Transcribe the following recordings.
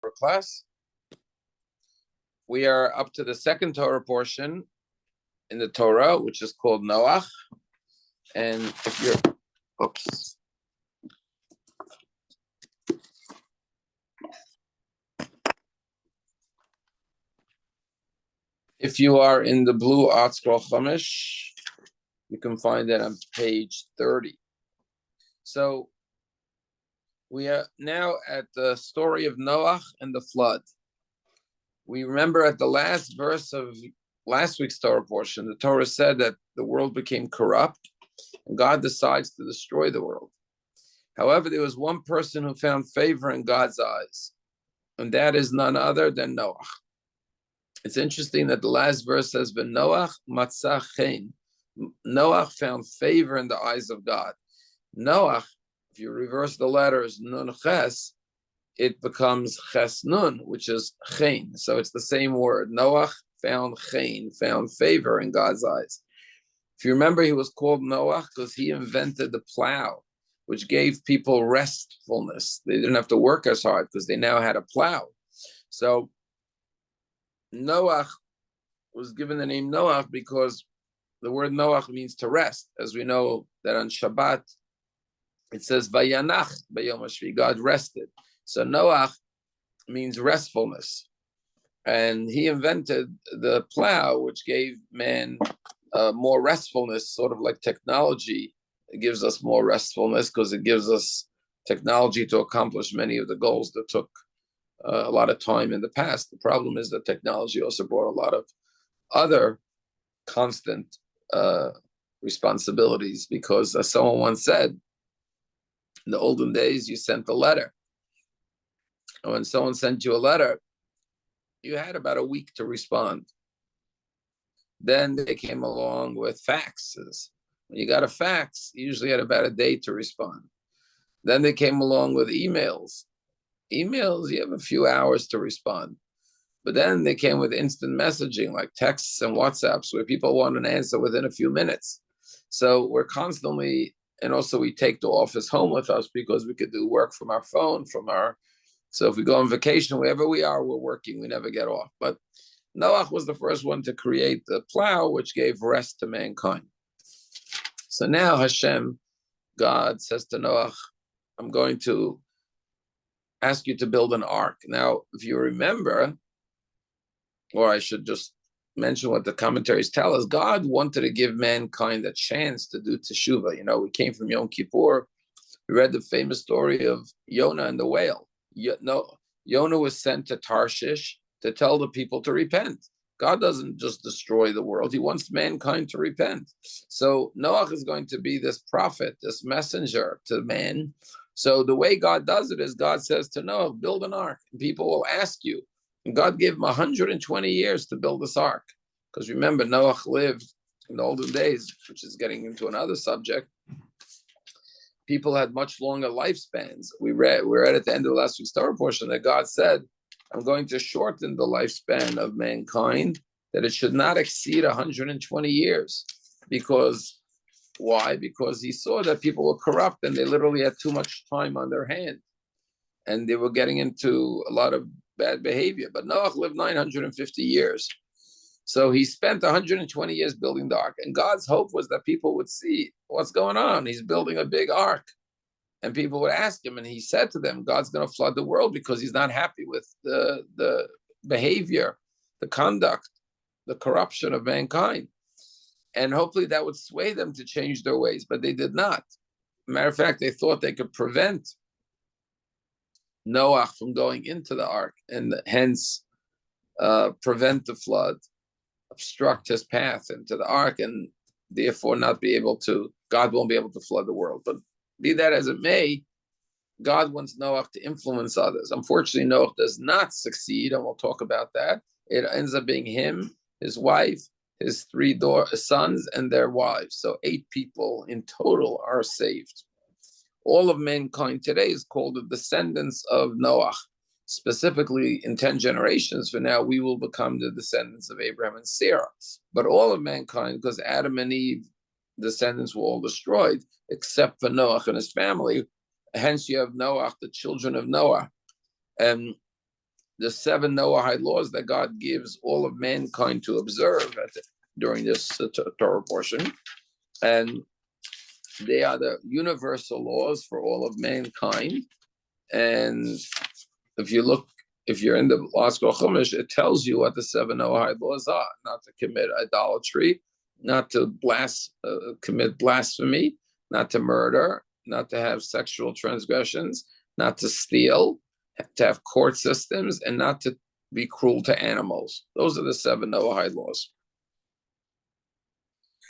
Class. We are up to the second Torah portion in the Torah, which is called Noach. And if you're, if you are in the blue Art Scroll Chumash, you can find that on page 30. So we are now at the story of Noach and the flood. We remember at the last verse of last week's Torah portion, the Torah said that the world became corrupt and God decides to destroy the world. However, there was one person who found favor in God's eyes, and that is none other than Noach. It's interesting that the last verse says, "V'Noach matzah chen." Noach found favor in the eyes of God. Noach, if you reverse the letters nun ches, it becomes ches nun, which is chen. So it's the same word. Noach found chen, found favor in God's eyes. If you remember, he was called Noach because he invented the plow, which gave people restfulness. They didn't have to work as hard because they now had a plow. So Noach was given the name Noach because the word Noach means to rest. As we know that on Shabbat, it says Vayanach b'yom hashvi, God rested. So Noach means restfulness. And he invented the plow, which gave man more restfulness, sort of like technology. It gives us more restfulness because it gives us technology to accomplish many of the goals that took a lot of time in the past. The problem is that technology also brought a lot of other constant responsibilities because, as someone once said, in the olden days, you sent a letter. And when someone sent you a letter, you had about a week to respond. Then they came along with faxes. When you got a fax, you usually had about a day to respond. Then they came along with emails. Emails, you have a few hours to respond. But then they came with instant messaging, like texts and WhatsApps, where people want an answer within a few minutes. So we're constantly, and also we take the office home with us because we could do work from our phone, so if we go on vacation, wherever we are, we're working, we never get off. But Noach was the first one to create the plow, which gave rest to mankind. So now Hashem, God, says to Noach, I'm going to ask you to build an ark. Now, if you remember, or I should just mention what the commentaries tell us, God wanted to give mankind a chance to do teshuvah. You know, we came from Yom Kippur. We read the famous story of Yonah and the whale. Yonah was sent to Tarshish to tell the people to repent. God doesn't just destroy the world. He wants mankind to repent. So Noach is going to be this prophet, this messenger to man. So the way God does it is God says to Noah, build an ark. And people will ask you. And God gave him 120 years to build this ark. Because remember, Noach lived in the olden days, which is getting into another subject. People had much longer lifespans. We're at the end of the last week's Torah portion that God said, I'm going to shorten the lifespan of mankind, that it should not exceed 120 years. Because, why? Because he saw that people were corrupt and they literally had too much time on their hand. And they were getting into a lot of bad behavior. But Noach lived 950 years. So he spent 120 years building the ark. And God's hope was that people would see what's going on. He's building a big ark. And people would ask him, and he said to them, God's going to flood the world because he's not happy with the behavior, the conduct, the corruption of mankind. And hopefully that would sway them to change their ways, but they did not. Matter of fact, they thought they could prevent Noach from going into the ark and hence prevent the flood, obstruct his path into the ark, and therefore God won't be able to flood the world. But be that as it may, God wants Noach to influence others. Unfortunately, Noach does not succeed, and we'll talk about that. It ends up being him, his wife, his 3 sons, and their wives. So 8 people in total are saved. All of mankind today is called the descendants of Noach. Specifically, in 10 generations from now, we will become the descendants of Abraham and Sarah. But all of mankind, because Adam and Eve, descendants were all destroyed, except for Noach and his family. Hence, you have Noach, the children of Noah. And the 7 Noahide laws that God gives all of mankind to observe during this Torah portion. And they are the universal laws for all of mankind. And if you're in the Laskal Chumash, it tells you what the 7 Noahide laws are: not to commit idolatry, not to commit blasphemy, not to murder, not to have sexual transgressions, not to steal, to have court systems, and not to be cruel to animals. Those are the 7 Noahide laws.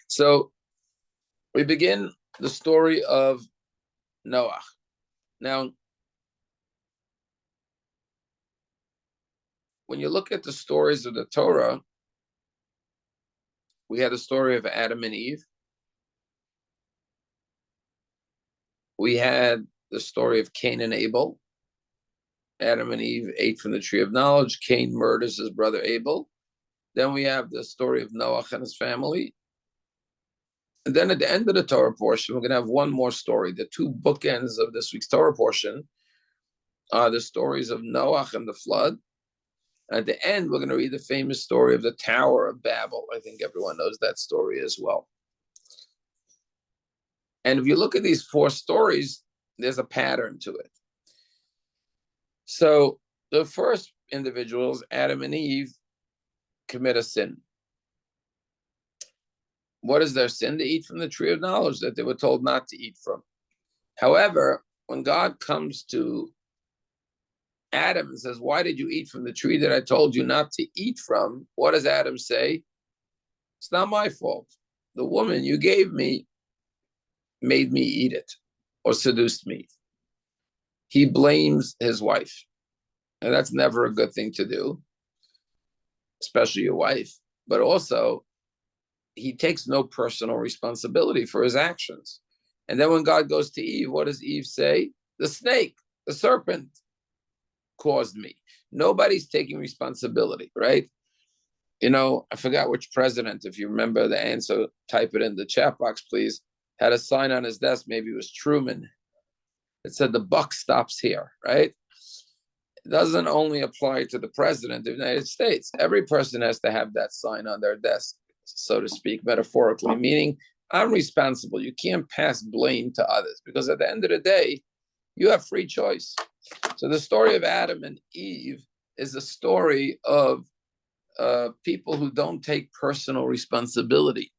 So we begin the story of Noach. Now, when you look at the stories of the Torah, we had a story of Adam and Eve. We had the story of Cain and Abel. Adam and Eve ate from the tree of knowledge. Cain murders his brother Abel. Then we have the story of Noach and his family. And then at the end of the Torah portion, we're going to have one more story. The 2 bookends of this week's Torah portion are the stories of Noach and the flood. At the end, we're going to read the famous story of the Tower of Babel. I think everyone knows that story as well. And if you look at these 4 stories, there's a pattern to it. So the first individuals, Adam and Eve, commit a sin. What is their sin? They eat from the tree of knowledge that they were told not to eat from. However, when God comes to Adam and says, "Why did you eat from the tree that I told you not to eat from?" What does Adam say? "It's not my fault. The woman you gave me made me eat it or seduced me." He blames his wife. And that's never a good thing to do, especially your wife. But also, he takes no personal responsibility for his actions. And then when God goes to Eve, what does Eve say? The snake, the serpent, caused me. Nobody's taking responsibility, right? I forgot which president, if you remember the answer, type it in the chat box, please, had a sign on his desk, maybe it was Truman. It said, "The buck stops here," right? It doesn't only apply to the president of the United States. Every person has to have that sign on their desk, so to speak, metaphorically, meaning I'm responsible. You can't pass blame to others because at the end of the day, you have free choice. So the story of Adam and Eve is a story of people who don't take personal responsibility.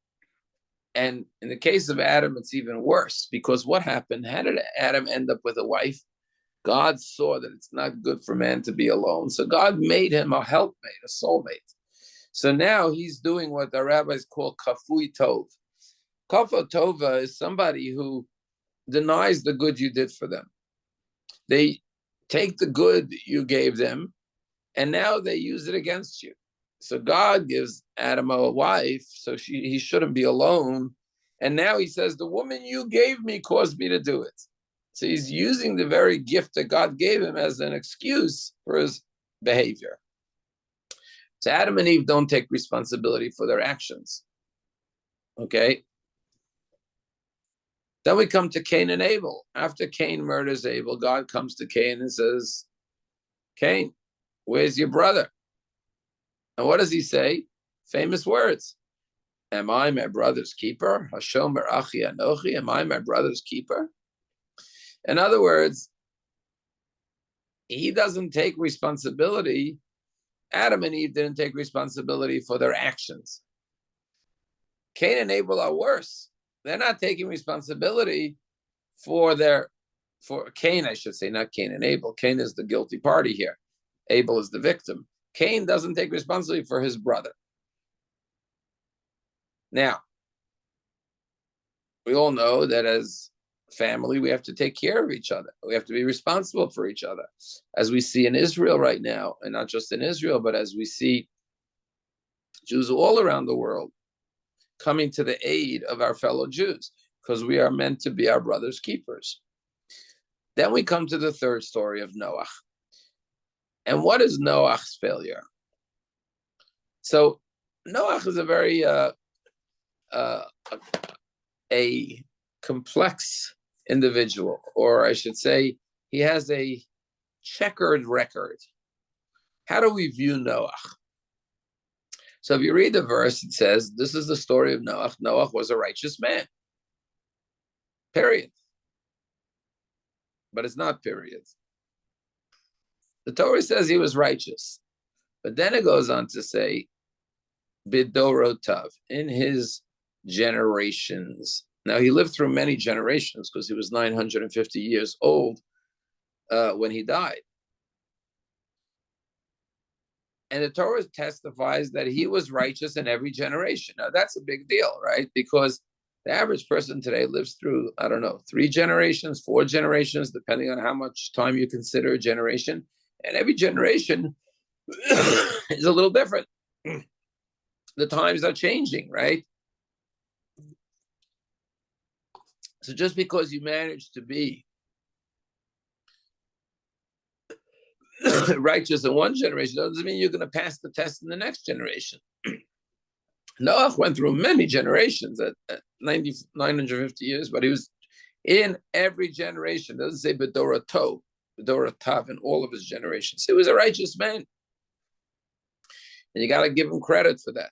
And in the case of Adam, it's even worse because what happened? How did Adam end up with a wife? God saw that it's not good for man to be alone. So God made him a helpmate, a soulmate. So now he's doing what the rabbis call kafui tov. Kafui tova is somebody who denies the good you did for them. They take the good you gave them, and now they use it against you. So God gives Adam a wife, so he shouldn't be alone. And now he says, "The woman you gave me caused me to do it." So he's using the very gift that God gave him as an excuse for his behavior. So Adam and Eve don't take responsibility for their actions. Okay? Then we come to Cain and Abel. After Cain murders Abel, God comes to Cain and says, "Cain, where's your brother?" And what does he say? Famous words. "Am I my brother's keeper? Hashomer achi anochi. Am I my brother's keeper?" In other words, he doesn't take responsibility. Adam and Eve didn't take responsibility for their actions. Cain and Abel are worse. They're not taking responsibility for Cain, I should say, not Cain and Abel. Cain is the guilty party here. Abel is the victim. Cain doesn't take responsibility for his brother. Now, we all know that as family, we have to take care of each other. We have to be responsible for each other. As we see in Israel right now, and not just in Israel, but as we see Jews all around the world coming to the aid of our fellow Jews, because we are meant to be our brother's keepers. Then we come to the third story of Noach. And what is Noach's failure? So Noach is a very a complex individual, or I should say, he has a checkered record. How do we view Noach? So if you read the verse, it says, this is the story of Noach. Noach was a righteous man. Period. But it's not period. The Torah says he was righteous. But then it goes on to say, Bidorotav, in his generations. Now, he lived through many generations because he was 950 years old when he died. And the Torah testifies that he was righteous in every generation. Now, that's a big deal, right? Because the average person today lives through, I don't know, 3 generations, 4 generations, depending on how much time you consider a generation. And every generation is a little different. The times are changing, right? So just because you manage to be righteous in one generation doesn't mean you're going to pass the test in the next generation. Noach went through many generations at 950 years, but he was in every generation. It doesn't say Bedorato, Bedoratav, in all of his generations. He was a righteous man. And you got to give him credit for that.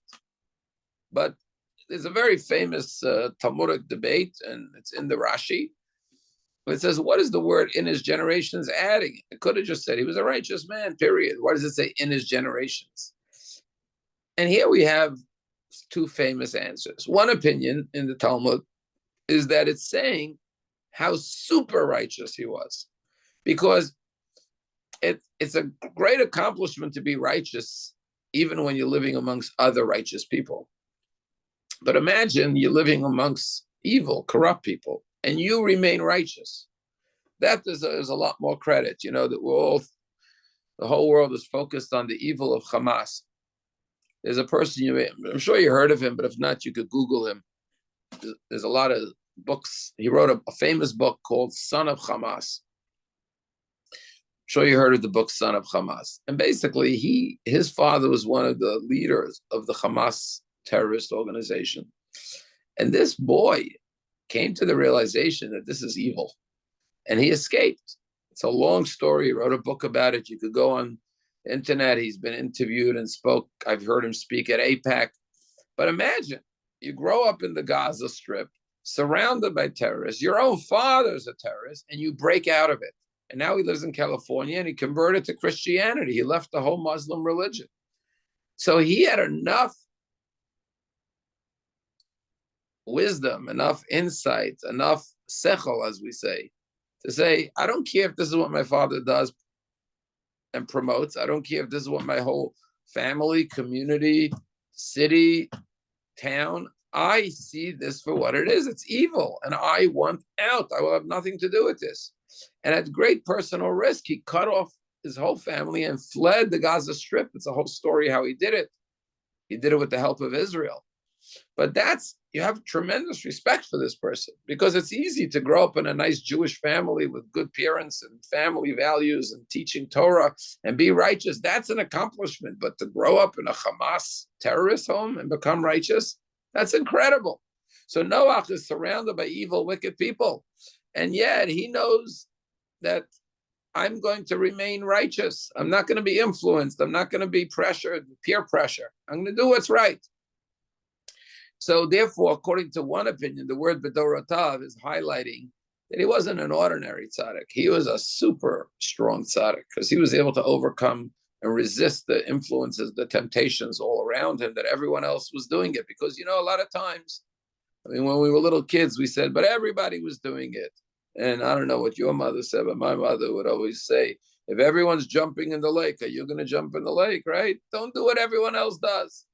But there's a very famous Talmudic debate, and it's in the Rashi. It says, what is the word in his generations adding? It could have just said he was a righteous man, period. Why does it say in his generations? And here we have 2 famous answers. One opinion in the Talmud is that it's saying how super righteous he was, because it's a great accomplishment to be righteous, even when you're living amongst other righteous people. But imagine you're living amongst evil, corrupt people, and you remain righteous. That deserves a lot more credit. You know, that the whole world is focused on the evil of Hamas. There's a person, I'm sure you heard of him, but if not, you could Google him. There's a lot of books. He wrote a famous book called Son of Hamas. I'm sure you heard of the book Son of Hamas. And basically, his father was one of the leaders of the Hamas terrorist organization. And this boy came to the realization that this is evil. And he escaped. It's a long story. He wrote a book about it. You could go on the internet. He's been interviewed and spoke. I've heard him speak at AIPAC. But imagine, you grow up in the Gaza Strip, surrounded by terrorists. Your own father's a terrorist, and you break out of it. And now he lives in California, and he converted to Christianity. He left the whole Muslim religion. So he had enough wisdom, enough insight, enough sechel, as we say, to say, I don't care if this is what my father does and promotes. I don't care if this is what my whole family, community, city, town, I see this for what it is. It's evil, and I want out. I will have nothing to do with this. And at great personal risk, he cut off his whole family and fled the Gaza Strip. It's a whole story how he did it. He did it with the help of Israel. But you have tremendous respect for this person, because it's easy to grow up in a nice Jewish family with good parents and family values and teaching Torah and be righteous. That's an accomplishment. But to grow up in a Hamas terrorist home and become righteous, that's incredible. So Noach is surrounded by evil, wicked people. And yet he knows that I'm going to remain righteous. I'm not going to be influenced. I'm not going to be pressured, peer pressure. I'm going to do what's right. So therefore, according to one opinion, the word Bedorotav is highlighting that he wasn't an ordinary tzaddik. He was a super strong tzaddik, because he was able to overcome and resist the influences, the temptations all around him, that everyone else was doing it. Because, a lot of times, when we were little kids, we said, but everybody was doing it. And I don't know what your mother said, but my mother would always say, if everyone's jumping in the lake, are you going to jump in the lake, right? Don't do what everyone else does.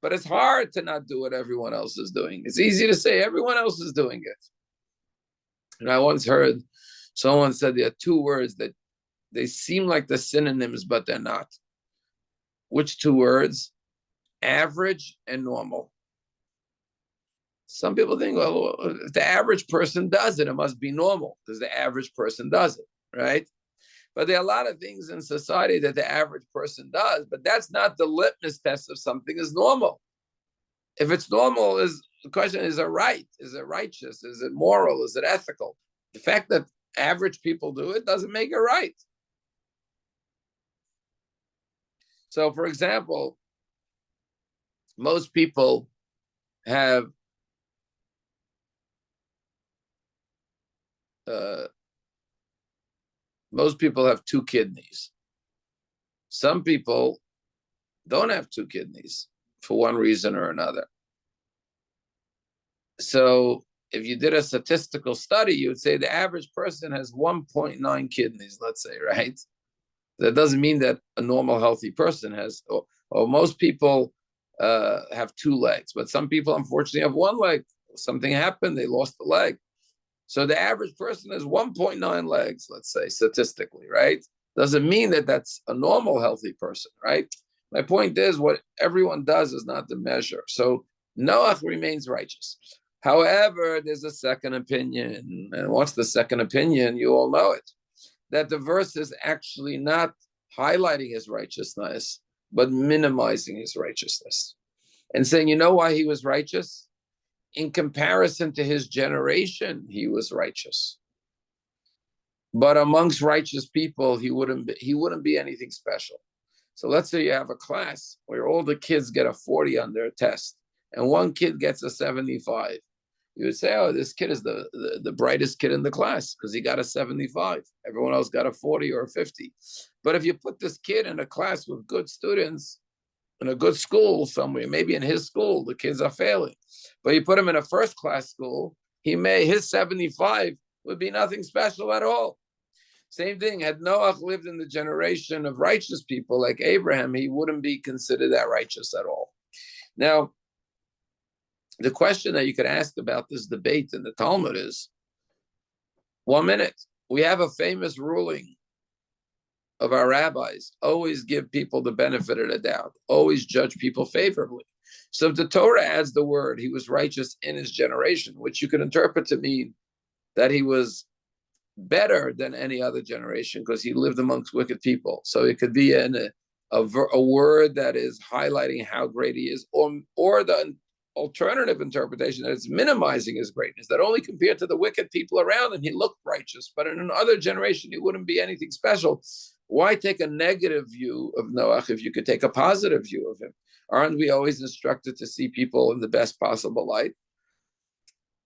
But it's hard to not do what everyone else is doing. It's easy to say everyone else is doing it. And I once heard someone said there are 2 words that they seem like the synonyms, but they're not. Which 2 words? Average and normal. Some people think, well, if the average person does it, it must be normal, because the average person does it, right? But there are a lot of things in society that the average person does, but that's not the litmus test of something is normal. If it's normal, the question is it right? Is it righteous? Is it moral? Is it ethical? The fact that average people do it doesn't make it right. So, for example, most people have uh, two kidneys. Some people don't have two kidneys for one reason or another. So if you did a statistical study, you would say the average person has 1.9 kidneys, let's say, right? That doesn't mean that a normal, healthy person has, or most people have two legs, but some people unfortunately have one leg. Something happened, they lost the leg. So the average person has 1.9 legs, let's say, statistically, right? Doesn't mean that that's a normal, healthy person, right? My point is, what everyone does is not the measure. So Noach remains righteous. However, there's a second opinion. And what's the second opinion? You all know it. That the verse is actually not highlighting his righteousness, but minimizing his righteousness. And saying, you know why he was righteous? In comparison to his generation, he was righteous. But amongst righteous people, he wouldn't be anything special. So let's say you have a class where all the kids get a 40 on their test, and one kid gets a 75. You would say, oh, this kid is the brightest kid in the class because he got a 75. Everyone else got a 40 or a 50. But if you put this kid in a class with good students, in a good school somewhere, maybe in his school, the kids are failing. But you put him in a first class school, his 75 would be nothing special at all. Same thing, had Noach lived in the generation of righteous people like Abraham, he wouldn't be considered that righteous at all. Now, the question that you could ask about this debate in the Talmud is, 1 minute, we have a famous ruling of our rabbis, always give people the benefit of the doubt, always judge people favorably. So if the Torah adds the word, he was righteous in his generation, which you could interpret to mean that he was better than any other generation because he lived amongst wicked people. So it could be a word that is highlighting how great he is, or the alternative interpretation that it's minimizing his greatness, that only compared to the wicked people around him, he looked righteous, but in another generation, he wouldn't be anything special. Why take a negative view of Noach if you could take a positive view of him? Aren't we always instructed to see people in the best possible light?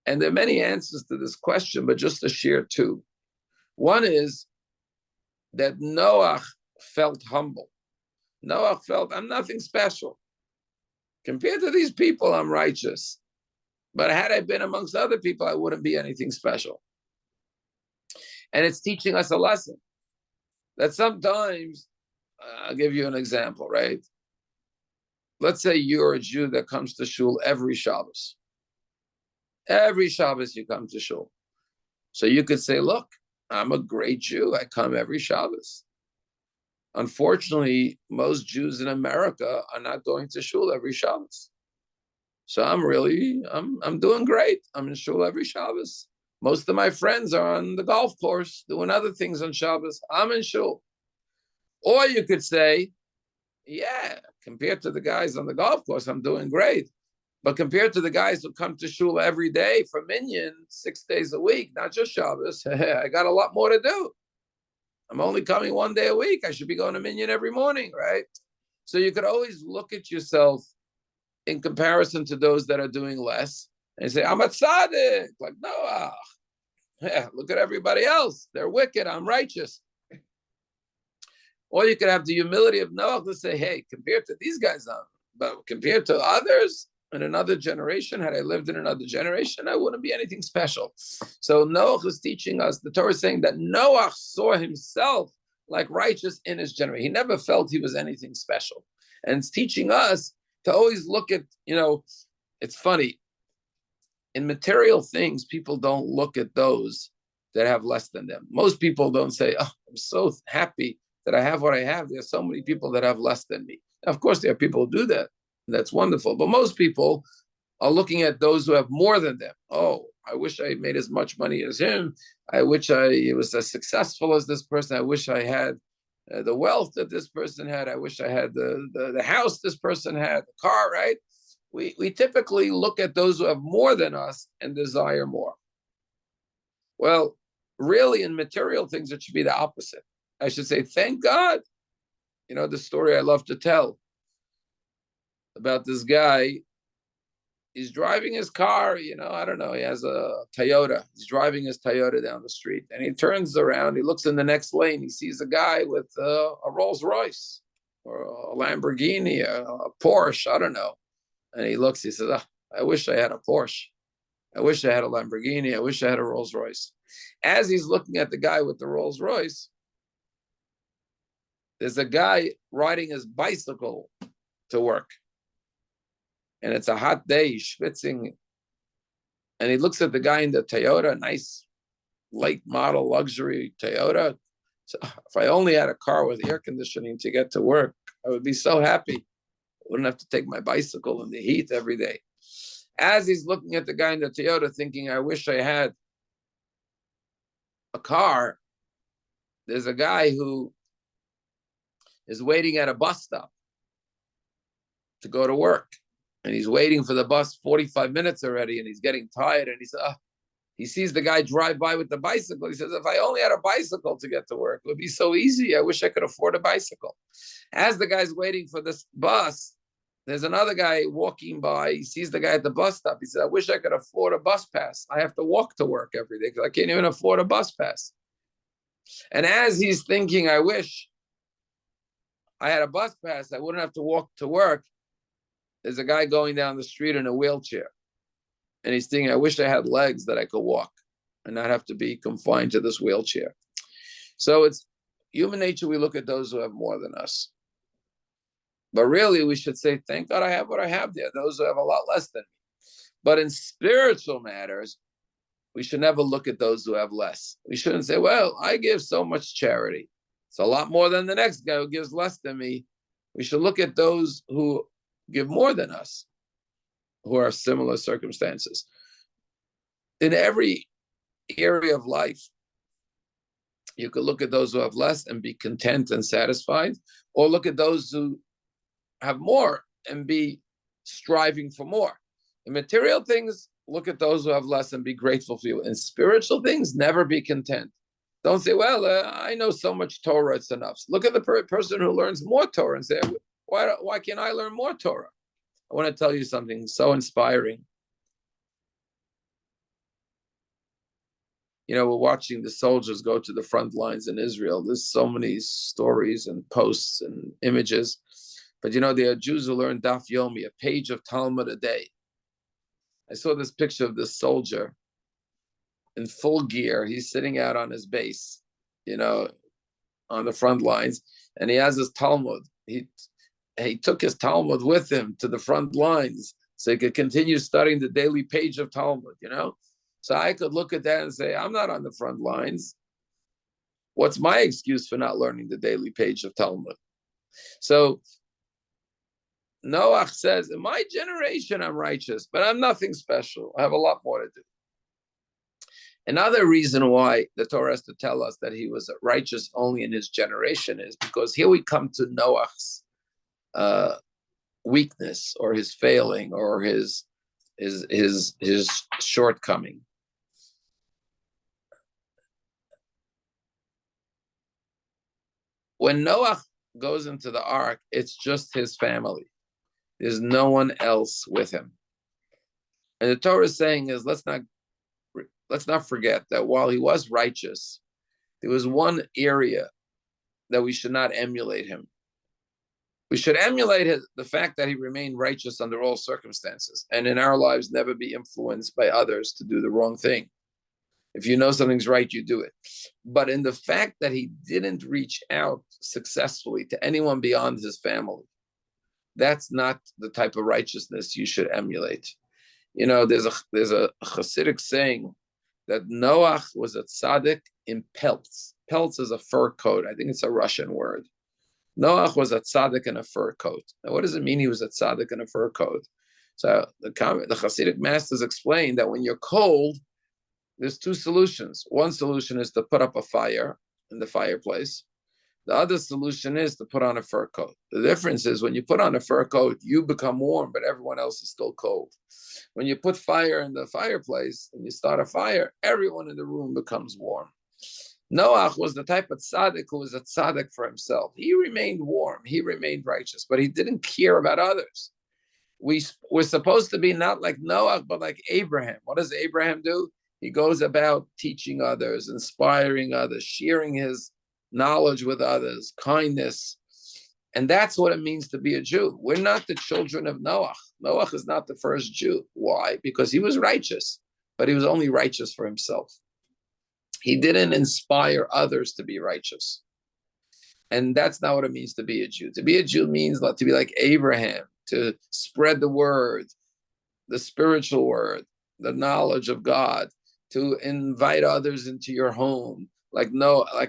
And there are many answers to this question, but just to share two. One is that Noach felt humble. Noach felt, I'm nothing special. Compared to these people, I'm righteous. But had I been amongst other people, I wouldn't be anything special. And it's teaching us a lesson that sometimes, I'll give you an example, right? Let's say you're a Jew that comes to shul every Shabbos. Every Shabbos you come to shul. So you could say, look, I'm a great Jew. I come every Shabbos. Unfortunately, most Jews in America are not going to shul every Shabbos. So I'm doing great. I'm in shul every Shabbos. Most of my friends are on the golf course doing other things on Shabbos. I'm in shul. Or you could say, yeah, compared to the guys on the golf course, I'm doing great. But compared to the guys who come to shul every day for minyan, 6 days a week, not just Shabbos, I got a lot more to do. I'm only coming 1 day a week. I should be going to minyan every morning, right? So you could always look at yourself in comparison to those that are doing less and say, I'm a tzaddik, like Noah. Yeah, look at everybody else. They're wicked. I'm righteous. Or you could have the humility of Noah to say, hey, compared to these guys, but compared to others in another generation, had I lived in another generation, I wouldn't be anything special. So Noah is teaching us, the Torah is saying that Noah saw himself like righteous in his generation. He never felt he was anything special. And it's teaching us to always look at, it's funny. In material things, people don't look at those that have less than them. Most people don't say, oh, I'm so happy that I have what I have. There's so many people that have less than me. Of course, there are people who do that. That's wonderful. But most people are looking at those who have more than them. Oh, I wish I made as much money as him. I wish I was as successful as this person. I wish I had the wealth that this person had. I wish I had the house this person had, the car, right? We typically look at those who have more than us and desire more. Well, really in material things, it should be the opposite. I should say, thank God You know the story I love to tell about this guy. He's driving his car, I don't know, he has a Toyota. He's driving his Toyota down the street, and he turns around, he looks in the next lane, he sees a guy with a Rolls Royce or a Lamborghini, a Porsche, I don't know. And he looks, he says, I wish I had a Porsche. I wish I had a Lamborghini. I wish I had a Rolls Royce. As he's looking at the guy with the Rolls Royce, there's a guy riding his bicycle to work. And it's a hot day, he's schwitzing. And he looks at the guy in the Toyota, nice late model luxury Toyota. So if I only had a car with air conditioning to get to work, I would be so happy. I wouldn't have to take my bicycle in the heat every day. As he's looking at the guy in the Toyota thinking, I wish I had a car, there's a guy who is waiting at a bus stop to go to work. And he's waiting for the bus 45 minutes already, and he's getting tired. And he says, he sees the guy drive by with the bicycle. He says, if I only had a bicycle to get to work, it would be so easy. I wish I could afford a bicycle. As the guy's waiting for this bus, there's another guy walking by. He sees the guy at the bus stop. He says, I wish I could afford a bus pass. I have to walk to work every day because I can't even afford a bus pass. And as he's thinking, I wish I had a bus pass, I wouldn't have to walk to work. There's a guy going down the street in a wheelchair. And he's thinking, I wish I had legs that I could walk and not have to be confined to this wheelchair. So it's human nature. We look at those who have more than us. But really, we should say, thank God I have what I have there. Those who have a lot less than me. But in spiritual matters, we should never look at those who have less. We shouldn't say, well, I give so much charity. It's a lot more than the next guy who gives less than me. We should look at those who give more than us, who are similar circumstances. In every area of life, you could look at those who have less and be content and satisfied, or look at those who have more and be striving for more. In material things, look at those who have less and be grateful for you. In spiritual things, never be content. Don't say, well, I know so much Torah, it's enough. Look at the person who learns more Torah and say, why can't I learn more Torah? I want to tell you something so inspiring. We're watching the soldiers go to the front lines in Israel. There's so many stories and posts and images. But there are Jews who learn Daf Yomi, a page of Talmud a day. I saw this picture of this soldier in full gear. He's sitting out on his base, on the front lines, and he has his Talmud. He took his Talmud with him to the front lines so he could continue studying the daily page of Talmud, So I could look at that and say, I'm not on the front lines. What's my excuse for not learning the daily page of Talmud? So Noach says, in my generation, I'm righteous, but I'm nothing special. I have a lot more to do. Another reason why the Torah has to tell us that he was righteous only in his generation is because here we come to Noach's weakness or his failing or his shortcoming. When Noach goes into the ark, it's just his family. There's no one else with him. And the Torah is saying is, let's not forget that while he was righteous, there was one area that we should not emulate him. We should emulate the fact that he remained righteous under all circumstances, and in our lives never be influenced by others to do the wrong thing. If you know something's right, you do it. But in the fact that he didn't reach out successfully to anyone beyond his family, that's not the type of righteousness you should emulate. There's a Hasidic saying that Noach was a tzaddik in pelts. Pelts is a fur coat. I think it's a Russian word. Noach was a tzaddik in a fur coat. Now, what does it mean he was a tzaddik in a fur coat? So the Hasidic masters explain that when you're cold, there's two solutions. One solution is to put up a fire in the fireplace. The other solution is to put on a fur coat. The difference is when you put on a fur coat, you become warm, but everyone else is still cold. When you put fire in the fireplace and you start a fire, everyone in the room becomes warm. Noach was the type of tzaddik who was a tzaddik for himself. He remained warm, he remained righteous, but he didn't care about others. We're supposed to be not like Noach, but like Abraham. What does Abraham do? He goes about teaching others, inspiring others, sharing his knowledge with others, kindness. And that's what it means to be a Jew. We're not the children of Noach. Noach is not the first Jew. Why? Because he was righteous, but he was only righteous for himself. He didn't inspire others to be righteous. And that's not what it means to be a Jew. To be a Jew means to be like Abraham, to spread the word, the spiritual word, the knowledge of God, to invite others into your home, like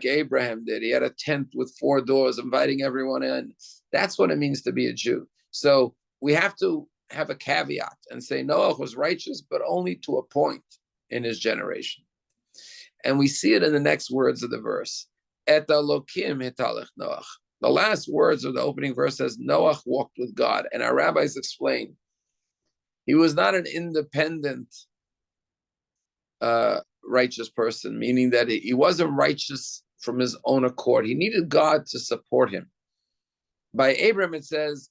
Abraham did. He had a tent with 4 doors, inviting everyone in. That's what it means to be a Jew. So we have to have a caveat and say Noach was righteous, but only to a point in his generation. And we see it in the next words of the verse. Et Elokim hitalech Noach. The last words of the opening verse says, Noach walked with God. And our rabbis explain, he was not an independent righteous person, meaning that he wasn't righteous from his own accord. He needed God to support him. By Abraham, it says,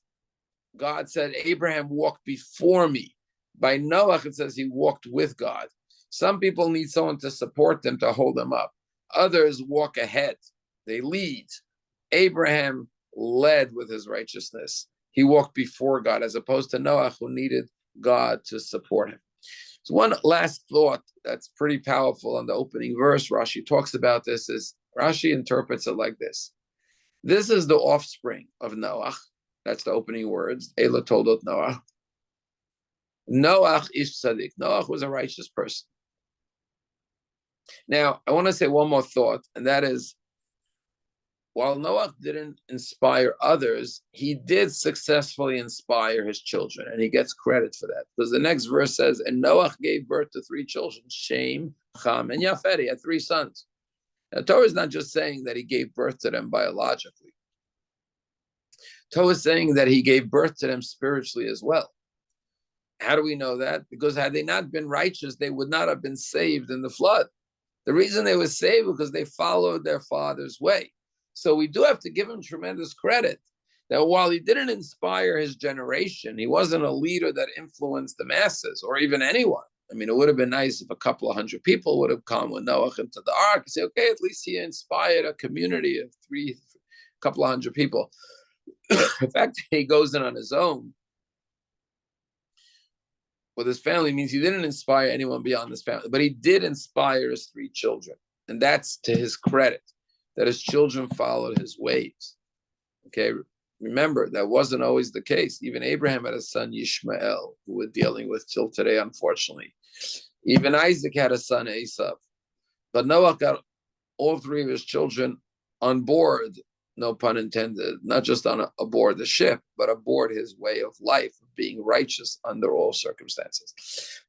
God said, Abraham walked before me. By Noach, it says he walked with God. Some people need someone to support them, to hold them up. Others walk ahead. They lead. Abraham led with his righteousness. He walked before God, as opposed to Noach, who needed God to support him. So one last thought that's pretty powerful on the opening verse, Rashi talks about this, is Rashi interprets it like this. This is the offspring of Noach. That's the opening words. Ela toldot Noach. Noach ish tzaddik. Noach was a righteous person. Now, I want to say one more thought, and that is, while Noach didn't inspire others, he did successfully inspire his children, and he gets credit for that. Because the next verse says, and Noach gave birth to 3 children, Shem, Ham, and Yafet. He had 3 sons. Now, Torah is not just saying that he gave birth to them biologically. Torah is saying that he gave birth to them spiritually as well. How do we know that? Because had they not been righteous, they would not have been saved in the flood. The reason they were saved was because they followed their father's way. So we do have to give him tremendous credit that while he didn't inspire his generation, he wasn't a leader that influenced the masses or even anyone. I mean, it would have been nice if a couple of 100 people would have come with Noach into the ark and say, okay, at least he inspired a community of couple of 100 people. The fact that he goes in on his own with his family means he didn't inspire anyone beyond his family, but he did inspire his 3 children. And that's to his credit, that his children followed his ways. Okay, remember, that wasn't always the case. Even Abraham had a son, Yishmael, who we're dealing with till today, unfortunately. Even Isaac had a son, Esav. But Noah got all 3 of his children on board, no pun intended, not just aboard the ship, but aboard his way of life, of being righteous under all circumstances.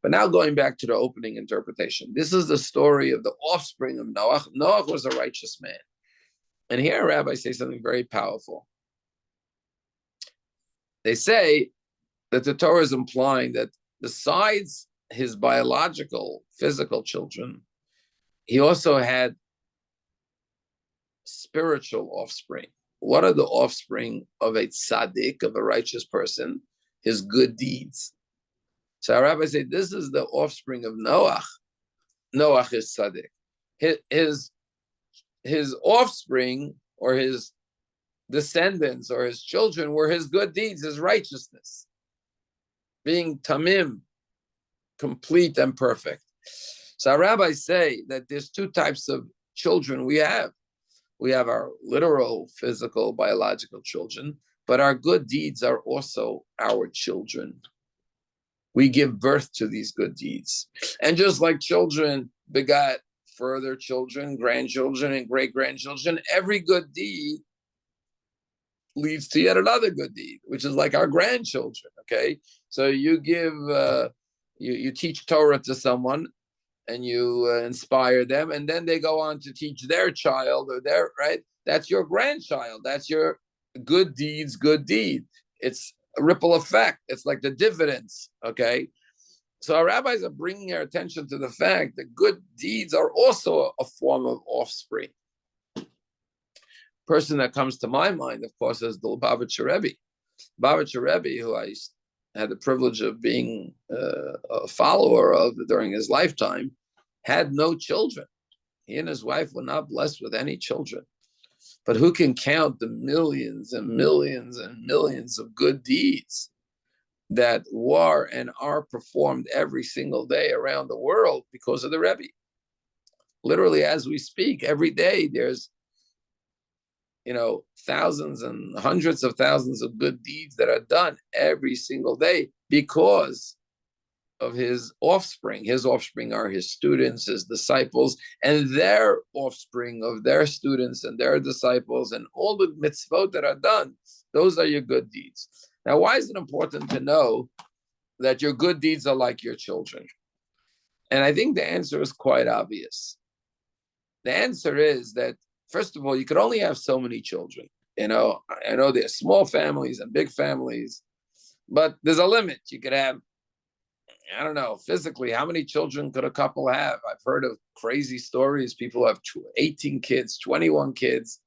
But now going back to the opening interpretation, this is the story of the offspring of Noach. Noach was a righteous man. And here rabbis say something very powerful. They say that the Torah is implying that besides his biological, physical children, he also had spiritual offspring. What are the offspring of a tzaddik, of a righteous person? His good deeds. So our rabbis say this is the offspring of Noach. Noach is tzaddik. His offspring or his descendants or his children were his good deeds, his righteousness, being tamim, complete and perfect. So our rabbis say that there's 2 types of children we have. We have our literal, physical, biological children, but our good deeds are also our children. We give birth to these good deeds. And just like children begot further children, grandchildren, and great-grandchildren, every good deed leads to yet another good deed, which is like our grandchildren, okay? So you give, you teach Torah to someone, and you inspire them, and then they go on to teach their child or right? That's your grandchild. That's your good deeds, good deed. It's a ripple effect. It's like the dividends, okay? So our rabbis are bringing our attention to the fact that good deeds are also a form of offspring. Person that comes to my mind, of course, is the Lubavitcher Rebbe. Lubavitcher Rebbe, who I had the privilege of being a follower of during his lifetime, had no children. He and his wife were not blessed with any children. But who can count the millions and millions and millions of good deeds that were and are performed every single day around the world because of the Rebbe? Literally, as we speak, every day there's thousands and hundreds of thousands of good deeds that are done every single day because of his offspring. His offspring are his students, his disciples, and their offspring of their students and their disciples, and all the mitzvot that are done. Those are your good deeds. Now, why is it important to know that your good deeds are like your children? And I think the answer is quite obvious. The answer is that, first of all, you could only have so many children. I know there's small families and big families, but there's a limit. You could have, I don't know, physically, how many children could a couple have? I've heard of crazy stories. People have 18 kids, 21 kids.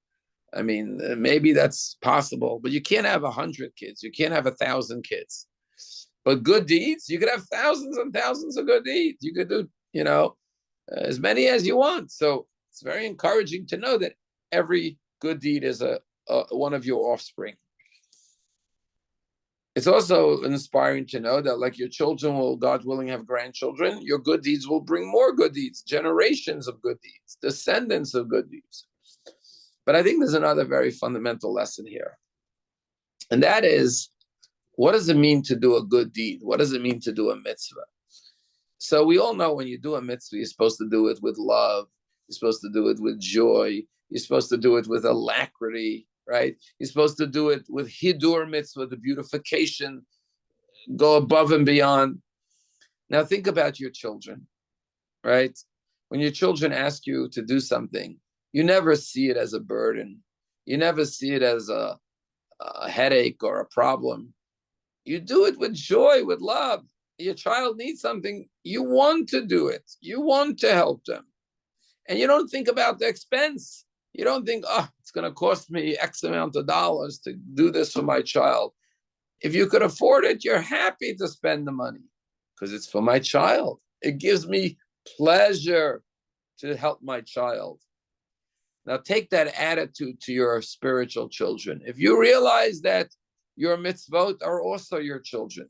I mean, maybe that's possible, but you can't have 100 kids. You can't have 1,000 kids. But good deeds, you could have thousands and thousands of good deeds. You could do, as many as you want. So it's very encouraging to know that every good deed is a one of your offspring. It's also inspiring to know that, like your children will, God willing, have grandchildren, your good deeds will bring more good deeds, generations of good deeds, descendants of good deeds. But I think there's another very fundamental lesson here. And that is, what does it mean to do a good deed? What does it mean to do a mitzvah? So we all know when you do a mitzvah, you're supposed to do it with love. You're supposed to do it with joy. You're supposed to do it with alacrity, right? You're supposed to do it with hidur mitzvah, the beautification, go above and beyond. Now think about your children, right? When your children ask you to do something, you never see it as a burden. You never see it as a headache or a problem. You do it with joy, with love. Your child needs something, you want to do it. You want to help them. And you don't think about the expense. You don't think, it's going to cost me X amount of dollars to do this for my child. If you could afford it, you're happy to spend the money because it's for my child. It gives me pleasure to help my child. Now take that attitude to your spiritual children. If you realize that your mitzvot are also your children,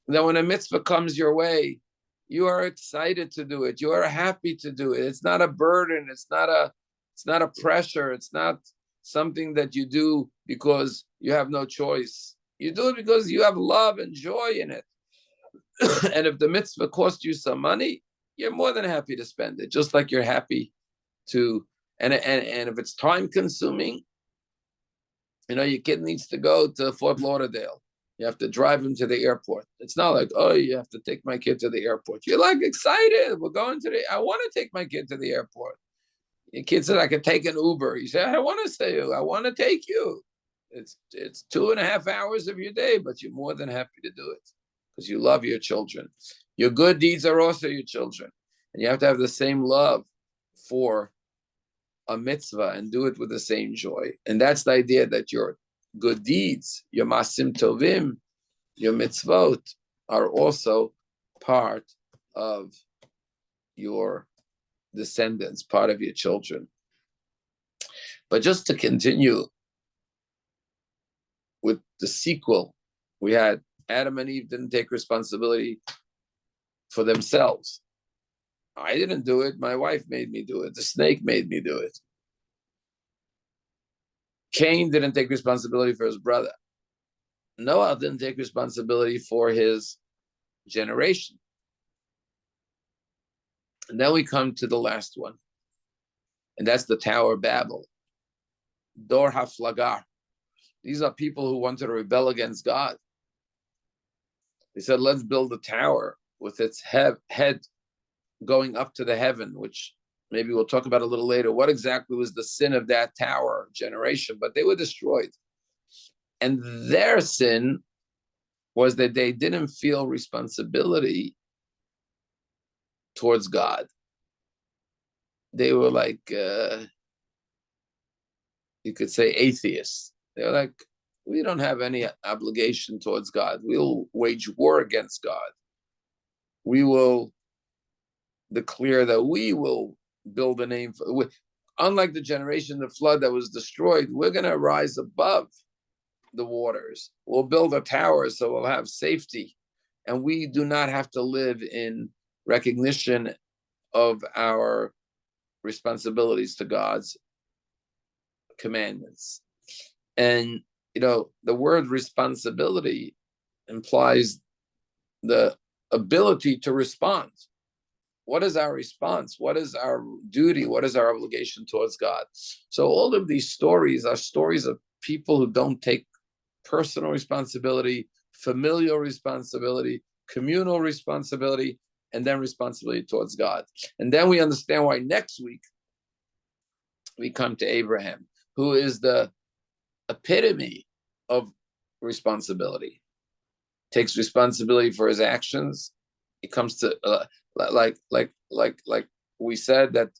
that when a mitzvah comes your way, you are excited to do it. You are happy to do it. It's not a burden. It's not a pressure. It's not something that you do because you have no choice. You do it because you have love and joy in it. And if the mitzvah costs you some money, you're more than happy to spend it, just like you're happy to, and if it's time consuming, your kid needs to go to Fort Lauderdale. You have to drive him to the airport. It's not like, you have to take my kid to the airport. You're like excited. We're going I want to take my kid to the airport. Your kid said, I could take an Uber. You say, I don't want to stay. I want to take you. It's 2.5 hours of your day, but you're more than happy to do it because you love your children. Your good deeds are also your children. And you have to have the same love for a mitzvah and do it with the same joy. And that's the idea, that your good deeds, your masim tovim, your mitzvot are also part of your descendants, part of your children. But just to continue with the sequel, we had Adam and Eve didn't take responsibility for themselves. I didn't do it. My wife made me do it. The snake made me do it. Cain didn't take responsibility for his brother. Noah didn't take responsibility for his generation. And then we come to the last one. And that's the Tower of Babel. Dor HaFlagar. These are people who wanted to rebel against God. They said, let's build a tower with its head going up to the heaven, which maybe we'll talk about a little later. What exactly was the sin of that tower generation? But they were destroyed. And their sin was that they didn't feel responsibility towards God. They were like, you could say, atheists. They're like, we don't have any obligation towards God. We'll wage war against God. We will declare that we will build a name for. Unlike the generation of the flood that was destroyed, we're going to rise above the waters. We'll build a tower so we'll have safety. And we do not have to live in recognition of our responsibilities to God's commandments. And, the word responsibility implies the ability to respond. What is our response? What is our duty? What is our obligation towards God? So all of these stories are stories of people who don't take personal responsibility, familial responsibility, communal responsibility, and then responsibility towards God. And then we understand why next week we come to Abraham, who is the epitome of responsibility. Takes responsibility for his actions. He comes to like we said, that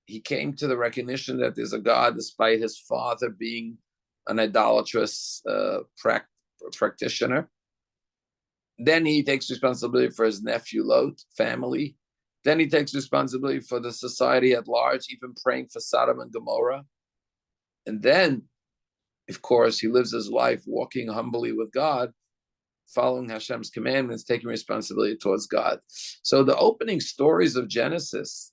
he came to the recognition that there's a God, despite his father being an idolatrous practitioner. Then he takes responsibility for his nephew Lot, family. Then he takes responsibility for the society at large, even praying for Sodom and Gomorrah. And then, of course, he lives his life walking humbly with God, following Hashem's commandments, taking responsibility towards God. So the opening stories of Genesis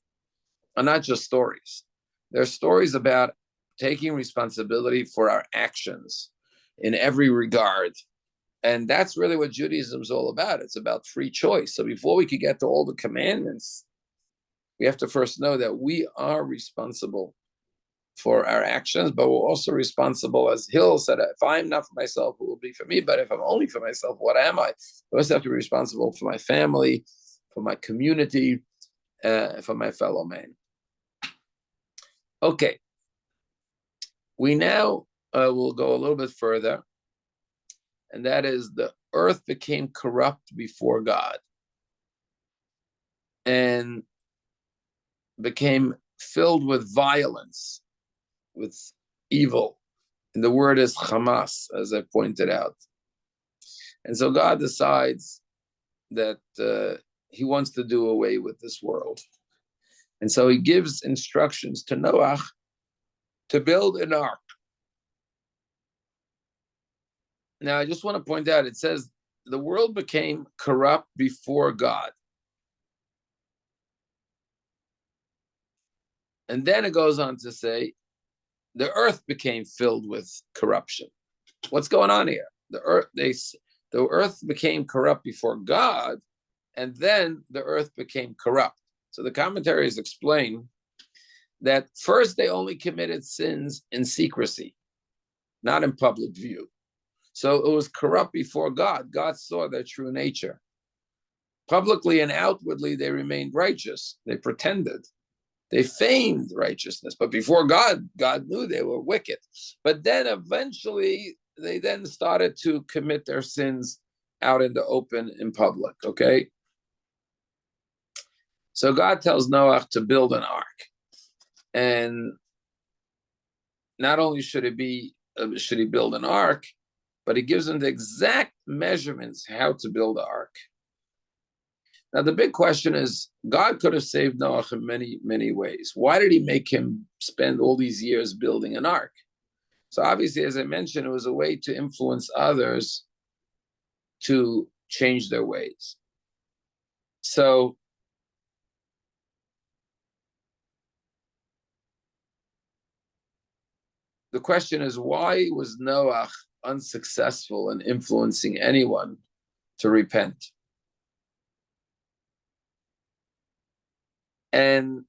are not just stories. They're stories about taking responsibility for our actions in every regard. And that's really what Judaism is all about. It's about free choice. So before we could get to all the commandments, we have to first know that we are responsible for our actions, but we're also responsible, as Hill said, if I'm not for myself, it will be for me. But if I'm only for myself, what am I? I also have to be responsible for my family, for my community, for my fellow man. Okay. We now will go a little bit further, and that is the earth became corrupt before God and became filled with violence, with evil. And the word is Hamas, as I pointed out. And so God decides that he wants to do away with this world. And so he gives instructions to Noach to build an ark. Now, I just want to point out, it says the world became corrupt before God. And then it goes on to say, the earth became filled with corruption. What's going on here? The earth became corrupt before God, and then the earth became corrupt. So the commentaries explain that first they only committed sins in secrecy, not in public view. So it was corrupt before God. God saw their true nature. Publicly and outwardly, they remained righteous. They pretended. They feigned righteousness. But before God, God knew they were wicked. But then eventually, they then started to commit their sins out in the open in public, okay? So God tells Noach to build an ark. And not only should he build an ark, but he gives him the exact measurements how to build the ark. Now, the big question is, God could have saved Noach in many, many ways. Why did he make him spend all these years building an ark? So obviously, as I mentioned, it was a way to influence others to change their ways. So the question is, why was Noach unsuccessful in influencing anyone to repent? And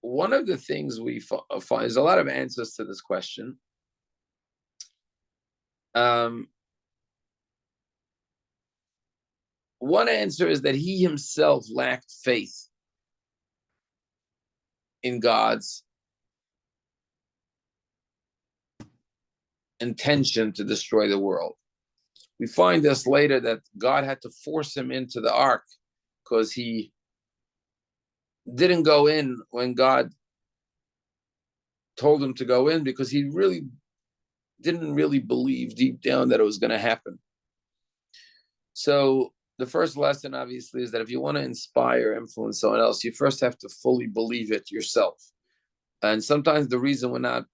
one of the things we find, there's a lot of answers to this question. One answer is that he himself lacked faith in God's intention to destroy the world. We find this later, that God had to force him into the ark because he didn't go in when God told him to go in because he really didn't really believe deep down that it was going to happen. So the first lesson, obviously, is that if you want to inspire, influence someone else, you first have to fully believe it yourself. And sometimes the reason we're not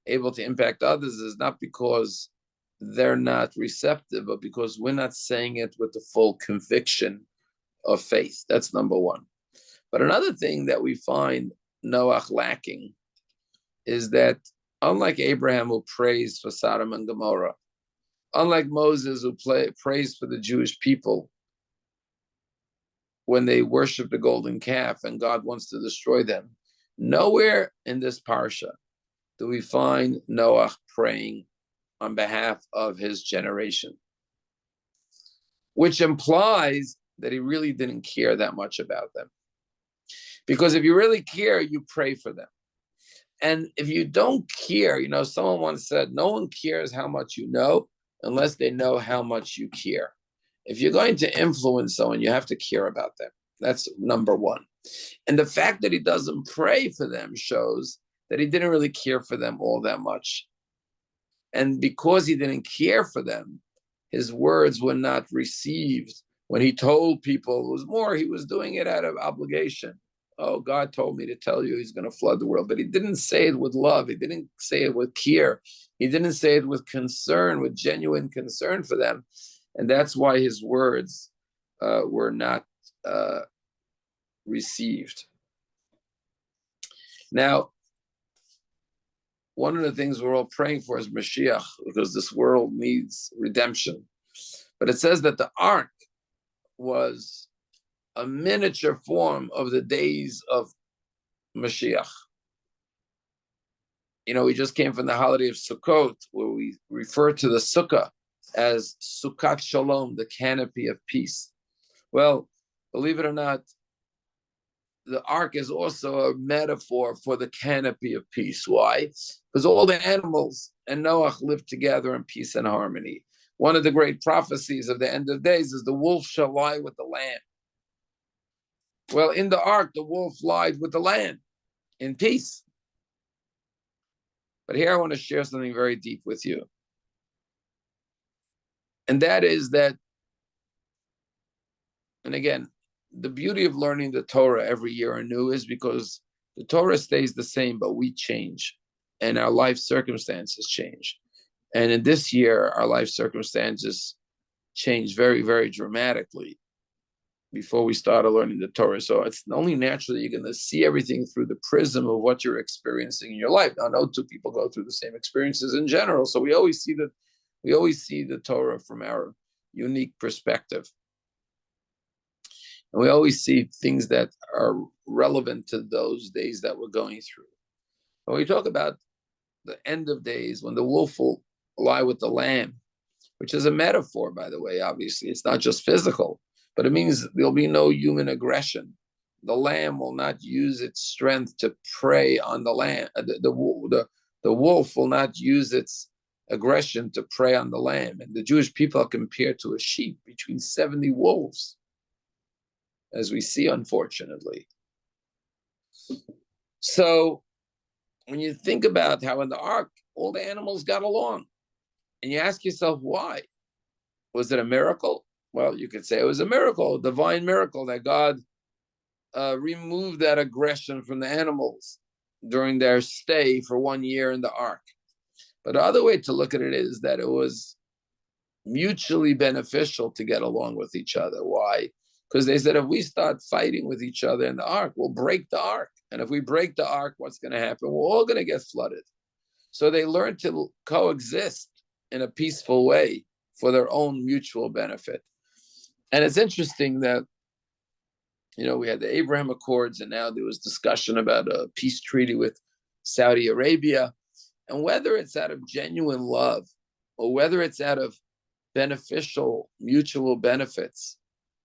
able to impact others is not because they're not receptive, but because we're not saying it with the full conviction of faith. That's number one. But another thing that we find Noach lacking is that unlike Abraham, who prays for Sodom and Gomorrah, unlike Moses, who prays for the Jewish people when they worship the golden calf and God wants to destroy them, nowhere in this parsha do we find Noach praying on behalf of his generation, which implies that he really didn't care that much about them. Because if you really care, you pray for them. And if you don't care, someone once said, no one cares how much you know unless they know how much you care. If you're going to influence someone, you have to care about them. That's number one. And the fact that he doesn't pray for them shows that he didn't really care for them all that much. And because he didn't care for them, his words were not received. When he told people, it was more, he was doing it out of obligation. Oh, God told me to tell you he's going to flood the world. But he didn't say it with love. He didn't say it with care. He didn't say it with concern, with genuine concern for them. And that's why his words were not received. Now, one of the things we're all praying for is Mashiach, because this world needs redemption. But it says that the ark was a miniature form of the days of Mashiach. We just came from the holiday of Sukkot, where we refer to the sukkah as Sukkat Shalom, the canopy of peace. Well, believe it or not, the ark is also a metaphor for the canopy of peace. Why? Because all the animals and Noach lived together in peace and harmony. One of the great prophecies of the end of days is the wolf shall lie with the lamb. Well, in the ark, the wolf lied with the lamb in peace. But here I want to share something very deep with you. And that is that, and again, the beauty of learning the Torah every year anew is because the Torah stays the same, but we change and our life circumstances change. And in this year, our life circumstances changed very, very dramatically before we started learning the Torah. So it's only natural that you're going to see everything through the prism of what you're experiencing in your life. Now, no two people go through the same experiences in general. So we always see the Torah from our unique perspective. And we always see things that are relevant to those days that we're going through. When we talk about the end of days, when the wolf will lie with the lamb, which is a metaphor, by the way, obviously, it's not just physical, but it means there'll be no human aggression. The lamb will not use its strength to prey on the lamb. The wolf will not use its aggression to prey on the lamb. And the Jewish people are compared to a sheep between 70 wolves, as we see, unfortunately. So when you think about how in the ark, all the animals got along, and you ask yourself, why? Was it a miracle? Well, you could say it was a miracle, a divine miracle, that God removed that aggression from the animals during their stay for 1 year in the ark. But the other way to look at it is that it was mutually beneficial to get along with each other. Why? Because they said, if we start fighting with each other in the ark, we'll break the ark. And if we break the ark, what's going to happen? We're all going to get flooded. So they learned to coexist in a peaceful way for their own mutual benefit. And it's interesting that, we had the Abraham Accords, and now there was discussion about a peace treaty with Saudi Arabia. And whether it's out of genuine love or whether it's out of beneficial mutual benefits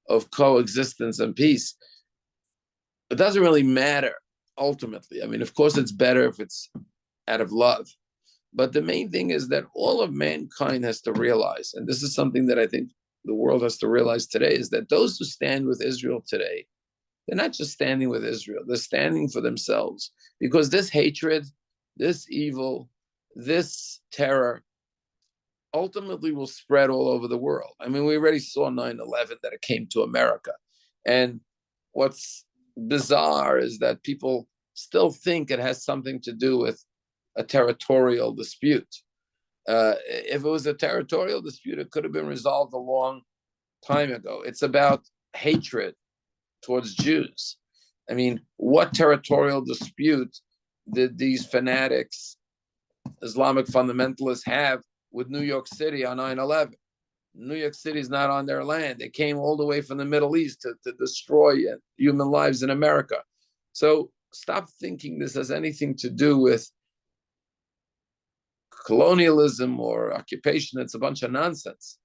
of coexistence and peace, it doesn't really matter ultimately. I mean, of course, it's better if it's out of love. But the main thing is that all of mankind has to realize, and this is something that I think the world has to realize today, is that those who stand with Israel today They're not just standing with Israel, they're standing for themselves. Because this hatred, this evil, this terror ultimately will spread all over the world. I mean, we already saw 9/11 that it came to America. And what's bizarre is that people still think it has something to do with a territorial dispute. If it was a territorial dispute, it could have been resolved a long time ago. It's about hatred towards Jews. I mean, what territorial dispute did these fanatics, Islamic fundamentalists, have with New York City on 9/11? New York City is not on their land. They came all the way from the Middle East to destroy human lives in America. So stop thinking this has anything to do with colonialism or occupation. It's a bunch of nonsense.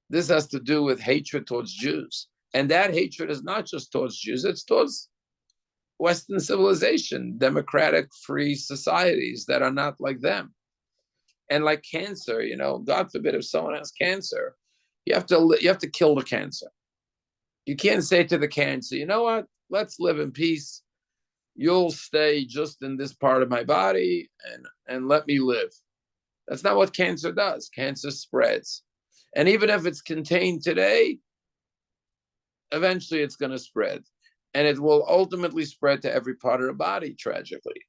This has to do with hatred towards Jews. And that hatred is not just towards Jews, it's towards Western civilization, democratic, free societies that are not like them. And like cancer, God forbid if someone has cancer, you have to kill the cancer. You can't say to the cancer, you know what, let's live in peace. You'll stay just in this part of my body and let me live. That's not what cancer does. Cancer spreads. And even if it's contained today, eventually it's going to spread. And it will ultimately spread to every part of the body, tragically.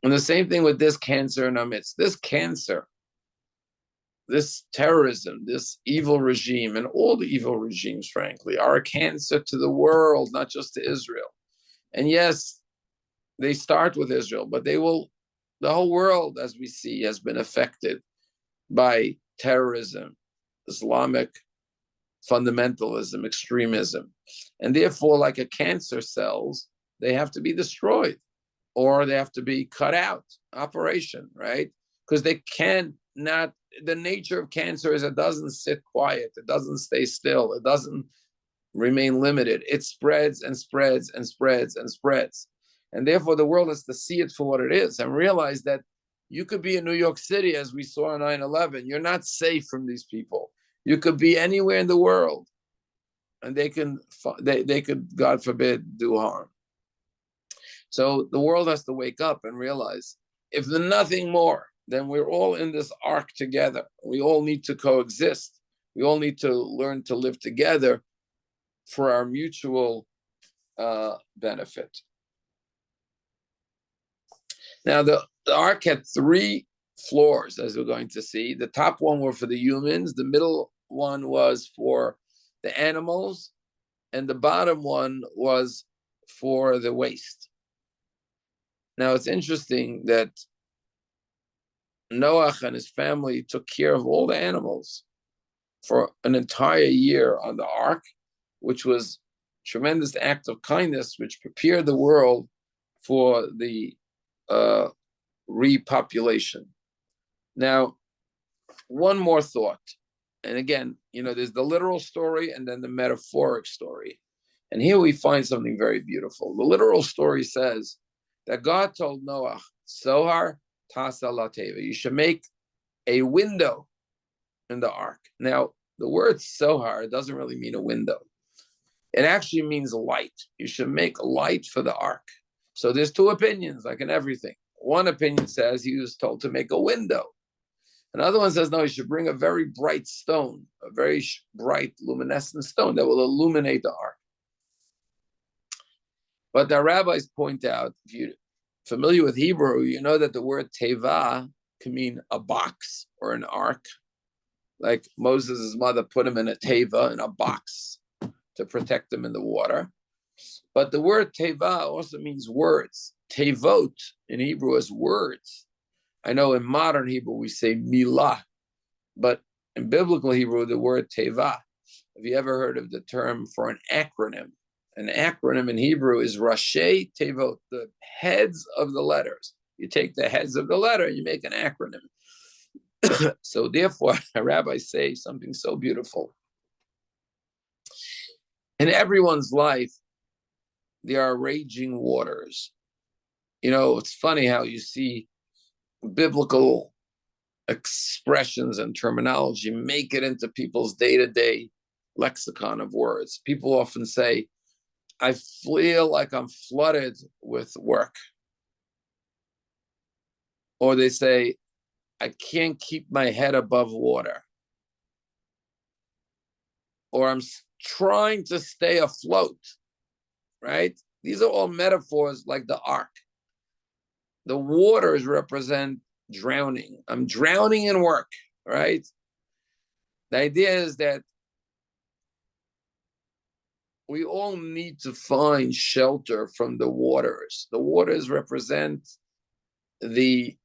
And the same thing with this cancer in our midst. This cancer, this terrorism, this evil regime, and all the evil regimes, frankly, are a cancer to the world, not just to Israel. And yes, they start with Israel, but the whole world, as we see, has been affected by terrorism, Islamic fundamentalism, extremism. And therefore, like a cancer cells, they have to be destroyed or they have to be cut out, operation, right? Because they cannot, the nature of cancer is it doesn't sit quiet, it doesn't stay still, it doesn't remain limited. It spreads and spreads and spreads and spreads. And therefore, the world has to see it for what it is and realize that you could be in New York City, as we saw on 9/11. You're not safe from these people. You could be anywhere in the world, and they could, God forbid, do harm. So the world has to wake up and realize, if there's nothing more, then we're all in this ark together. We all need to coexist. We all need to learn to live together for our mutual benefit. Now, the ark had 3 floors, as we're going to see. The top one were for the humans, the middle one was for the animals, and the bottom one was for the waste. Now, it's interesting that Noach and his family took care of all the animals for an entire year on the ark, which was a tremendous act of kindness, which prepared the world for the repopulation. Now, one more thought. And again, there's the literal story and then the metaphoric story. And here we find something very beautiful. The literal story says that God told Noah, Sohar Tasa Lateva, you should make a window in the ark. Now, the word Sohar doesn't really mean a window. It actually means light. You should make light for the ark. So there's 2 opinions, like in everything. One opinion says he was told to make a window. Another one says, no, you should bring a very bright stone, a very bright luminescent stone that will illuminate the ark. But the rabbis point out, if you're familiar with Hebrew, you know that the word teva can mean a box or an ark. Like Moses' mother put him in a teva, in a box, to protect him in the water. But the word teva also means words. Tevot in Hebrew is words. I know in modern Hebrew we say milah, but in biblical Hebrew the word teva. Have you ever heard of the term for an acronym? An acronym in Hebrew is Rashi Tevot, the heads of the letters. You take the heads of the letter and you make an acronym. So therefore, rabbis say something so beautiful. In everyone's life, there are raging waters. It's funny how you see biblical expressions and terminology make it into people's day-to-day lexicon of words. People often say, I feel like I'm flooded with work. Or they say, I can't keep my head above water. Or I'm trying to stay afloat, right? These are all metaphors like the ark. The waters represent drowning. I'm drowning in work, right? The idea is that we all need to find shelter from the waters. The waters represent the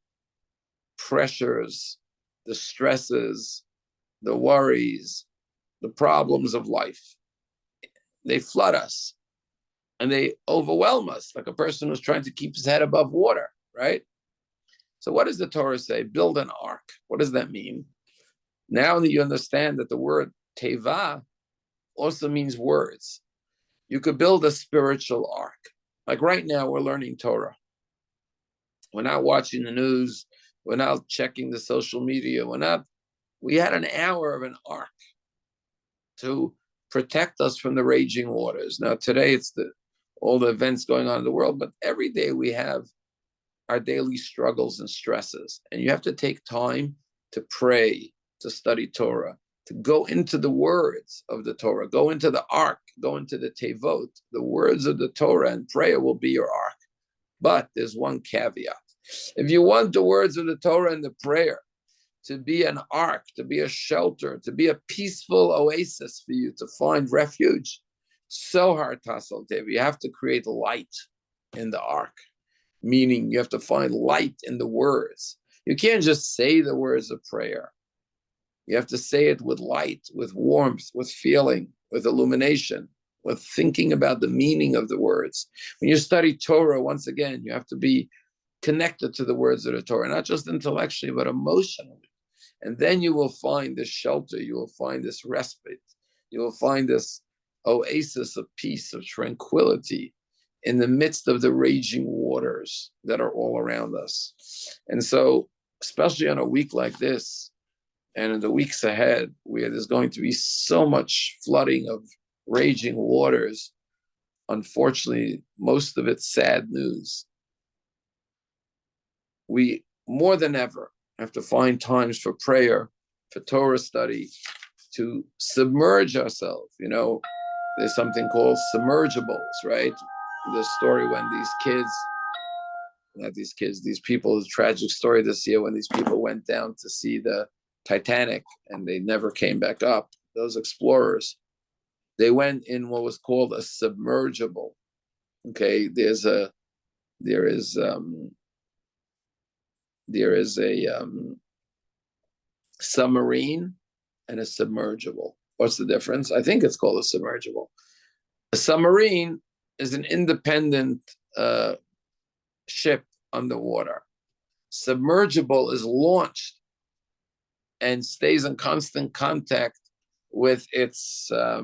pressures, the stresses, the worries, the problems of life. They flood us and they overwhelm us like a person who's trying to keep his head above water, right? So what does the Torah say? Build an ark. What does that mean? Now that you understand that the word teva also means words, you could build a spiritual ark. Like right now, we're learning Torah. We're not watching the news. We're not checking the social media. We had an hour of an ark to protect us from the raging waters. Now, today it's all the events going on in the world, but every day we have our daily struggles and stresses. And you have to take time to pray, to study Torah, to go into the words of the Torah, go into the ark, go into the tevot. The words of the Torah and prayer will be your ark. But there's one caveat. If you want the words of the Torah and the prayer to be an ark, to be a shelter, to be a peaceful oasis for you to find refuge, so hard, Tassel Tev. You have to create light in the ark, meaning you have to find light in the words. You can't just say the words of prayer. You have to say it with light, with warmth, with feeling, with illumination, with thinking about the meaning of the words. When you study Torah, once again, you have to be connected to the words of the Torah, not just intellectually, but emotionally. And then you will find this shelter, you will find this respite, you will find this oasis of peace, of tranquility in the midst of the raging waters that are all around us. And so, especially on a week like this, and in the weeks ahead, where there's going to be so much flooding of raging waters, unfortunately, most of it's sad news. We, more than ever, have to find times for prayer, for Torah study, to submerge ourselves. You know, there's something called submergibles, right? The story when these people, the tragic story this year when these people went down to see the Titanic and they never came back up. Those explorers, they went in what was called a submergible. Okay, there is a submarine and a submergible. What's the difference? I think it's called a submergible. A submarine is an independent ship underwater. Submergible is launched and stays in constant contact with its I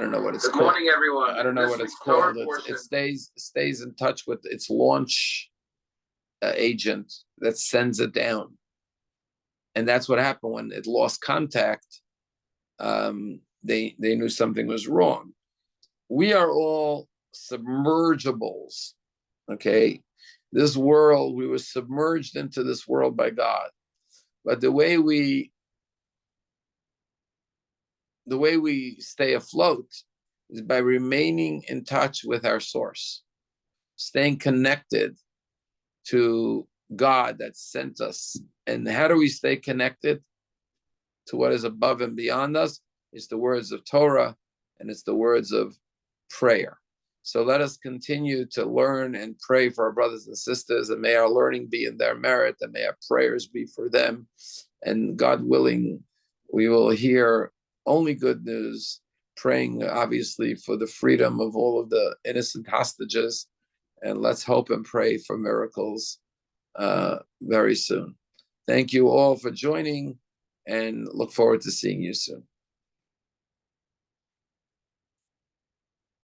don't know what it's called. Good morning, everyone. I don't know what it's called. It stays in touch with its launch agent that sends it down, and that's what happened when it lost contact. They knew something was wrong. We are all submergibles. Okay, this world, we were submerged into this world by God, but the way we stay afloat is by remaining in touch with our source, staying connected to God that sent us. And how do we stay connected to what is above and beyond us? It's the words of Torah and it's the words of prayer. So let us continue to learn and pray for our brothers and sisters, and may our learning be in their merit, and may our prayers be for them. And God willing, we will hear only good news, praying obviously for the freedom of all of the innocent hostages. And let's hope and pray for miracles very soon. Thank you all for joining, and look forward to seeing you soon.